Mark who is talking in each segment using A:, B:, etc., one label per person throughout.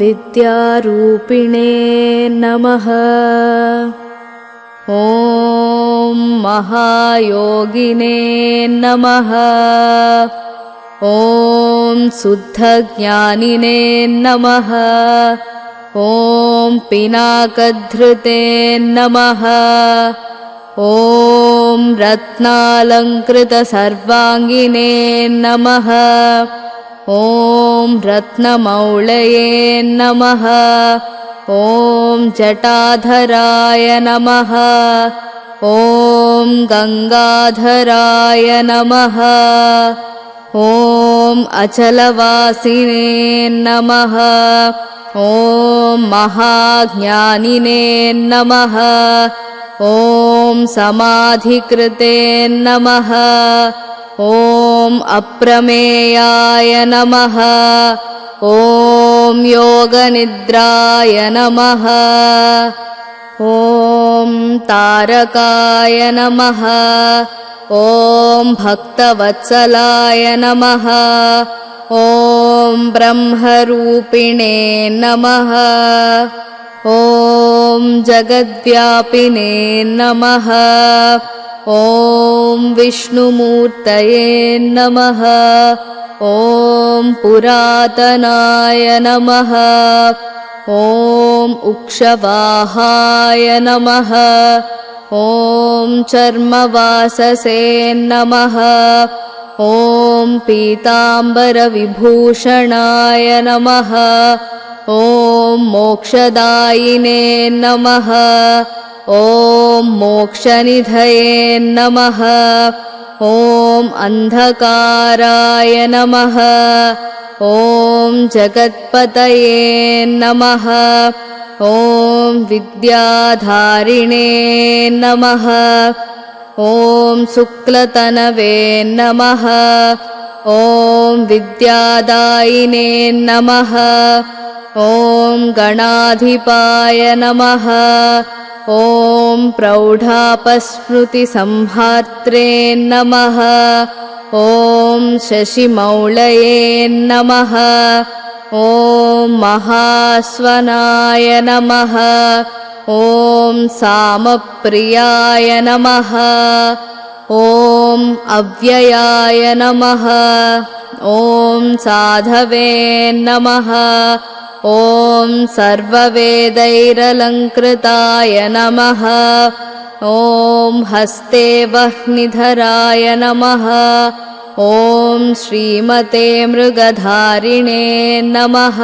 A: विद्यारूपिणे नमः। ॐ महायोगिने नमः। ॐ शुद्धज्ञानिने नमः। ॐ पिनाकधृते नमः। ॐ रत्नालङ्कृतसर्वाङ्गिने नमः। ॐ रत्नमौळये नमः। ॐ जटाधराय नमः। ॐ गङ्गाधराय नमः। ॐ अचलवासिने नमः। ॐ महाज्ञानिने नमः। ॐ समाधिकृते नमः। ॐ अप्रमेयाय नमः। ॐ योगनिद्राय नमः। ॐ तारकाय नमः। ॐ भक्तवत्सलाय नमः। ॐ ब्रह्मरूपिणे नमः। ॐ जगद्व्यापिने नमः। ॐ विष्णुमूर्तये नमः। ॐ पुरातनाय नमः। ॐ उक्षवाहाय नमः। ॐ चर्मवाससे नमः। ॐ पीताम्बरविभूषणाय नमः। ॐ मोक्षदायिने नमः। ॐ मोक्षनिधये नमः। ॐ अन्धकाराय नमः। ॐ जगत्पतये नमः। ॐ विद्याधारिणे नमः। ॐ शुक्लतनवे नमः। ॐ विद्यादायिने नमः। ॐ गणाधिपाय नमः। ॐ प्रौढापस्मृतिसंहार्त्रे नमः। ॐ शशिमौळये नमः। ॐ महास्वनाय नमः। ॐ सामप्रियाय नमः। ॐ अव्ययाय नमः। ॐ साधवे नमः। ॐ सर्ववेदैरलङ्कृताय नमः। ॐ हस्ते वह्निधराय नमः। ॐ श्रीमते मृगधारिणे नमः।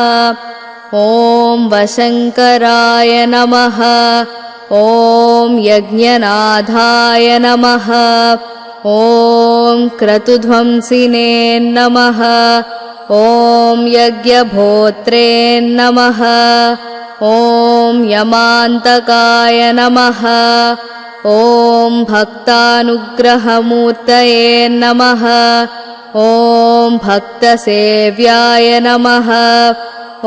A: ॐ वशङ्कराय नमः। ॐ यज्ञनाथाय नमः। ॐ क्रतुध्वंसिने नमः। ॐ यज्ञभोत्रे नमः। ॐ यमान्तकाय नमः। ॐ भक्तानुग्रहमूर्तये नमः। ॐ भक्तसेव्याय नमः। ॐ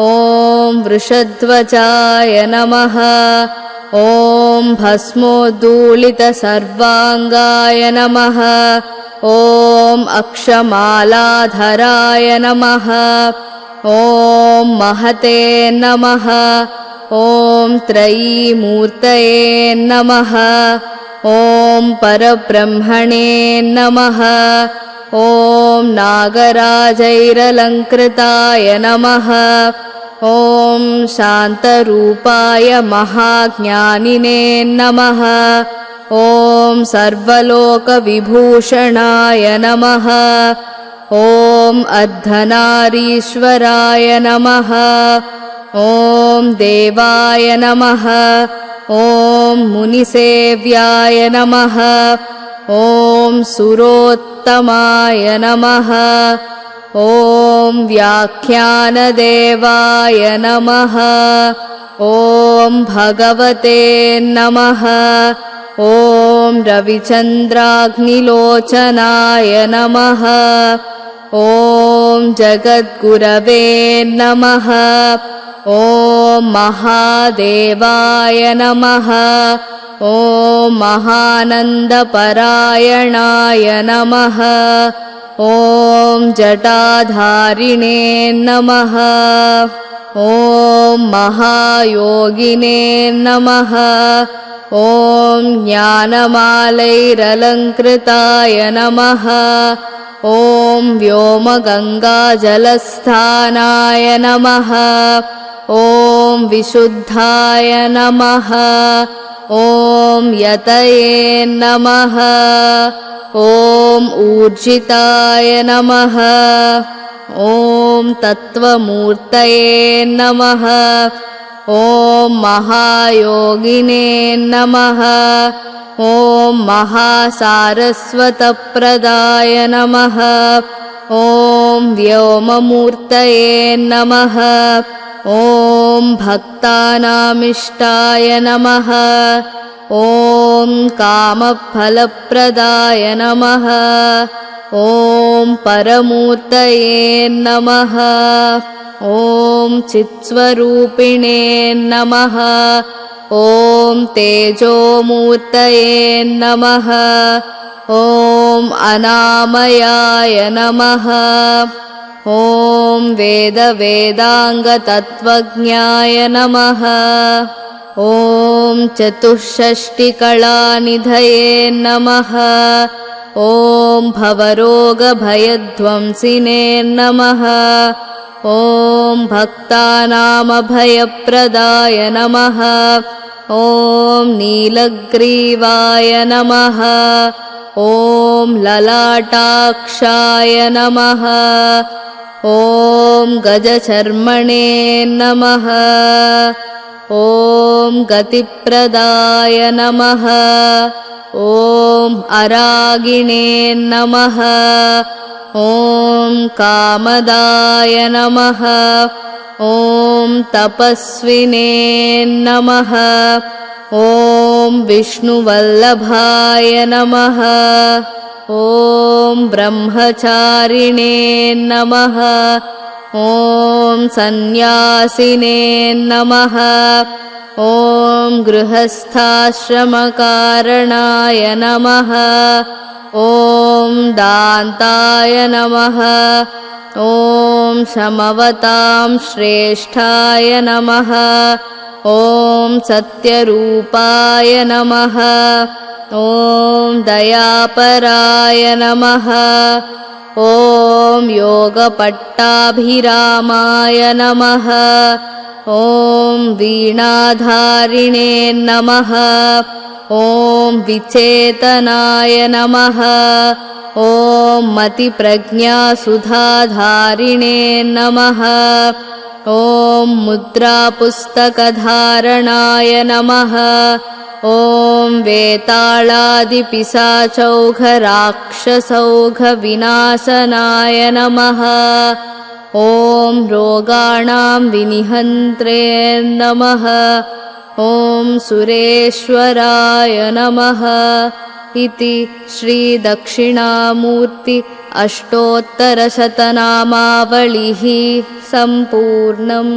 A: वृषध्वजाय नमः। ॐ भस्मोद्धूलितसर्वाङ्गाय नमः। ॐ अक्षमालाधराय नमः। ॐ महते नमः। ॐ त्रयीमूर्तये नमः। ॐ परब्रह्मणे नमः। ॐ नागराजैरलङ्कृताय नमः। ॐ शान्तरूपाय महाज्ञानिने नमः। ॐ सर्वलोकविभूषणाय नमः। ॐ अर्धनारीश्वराय नमः। ॐ देवाय नमः। ॐ मुनिसेव्याय नमः। ॐ सुरोत्तमाय नमः। ॐ व्याख्यानदेवाय नमः। ॐ भगवते नमः। ॐ रविचन्द्राग्निलोचनाय नमः। ॐ जगद्गुरवे नमः। ॐ महादेवाय नमः। ॐ महानन्दपरायणाय नमः। ॐ जटाधारिणे नमः। ॐ महायोगिने नमः। ॐ ज्ञानमालैरलङ्कृताय नमः। ॐ व्योमगङ्गाजलस्थानाय नमः। ॐ विशुद्धाय नमः। ॐ यतये नमः। ॐ ऊर्जिताय नमः। ॐ तत्त्वमूर्तये नमः। ॐ महायोगिने नमः। ॐ महासारस्वतप्रदाय नमः। ॐ व्योममूर्तये नमः। ॐ भक्तानामिष्टाय नमः। ॐ कामफलप्रदाय नमः। ॐ परमूर्तये नमः। ॐ चित्स्वरूपिणे नमः। ॐ तेजोमूर्तये नमः। ॐ अनामयाय नमः। ॐ वेदवेदाङ्गतत्त्वज्ञाय नमः। ॐ चतुष्षष्टिकलानिधये नमः। ॐ भवरोगभयध्वंसिने नमः। ॐ भक्तानामभयप्रदाय नमः। ॐ नीलग्रीवाय नमः। ॐ ललाटाक्षाय नमः। ॐ गजचर्मणे नमः। ॐ गतिप्रदाय नमः। ॐ अरागिणे नमः। ॐ कामदाय नमः। ॐ तपस्विने नमः। ॐ विष्णुवल्लभाय नमः। ॐ ब्रह्मचारिणे नमः। ॐ सन्न्यासिने नमः। ॐ गृहस्थाश्रमकारणाय नमः। ॐ दान्ताय नमः। ॐ समवतां श्रेष्ठाय नमः। ॐ सत्यरूपाय नमः। ॐ दयापराय नमः। ॐ योगपट्टाभिरामाय नमः। ॐ वीणाधारिणे नमः। ॐ विचेतनाय नमः। ॐ मतिप्रज्ञासुधाधारिणे नमः। ॐ मुद्रापुस्तकधारणाय नमः। ॐ वेताळादिपिशाचौघराक्षसौघविनाशनाय नमः। ॐ रोगाणां विनिहन्त्रे नमः। ॐ सुरेश्वराय नमः। इति श्रीदक्षिणामूर्ति अष्टोत्तरशतनामावलिः सम्पूर्णम्।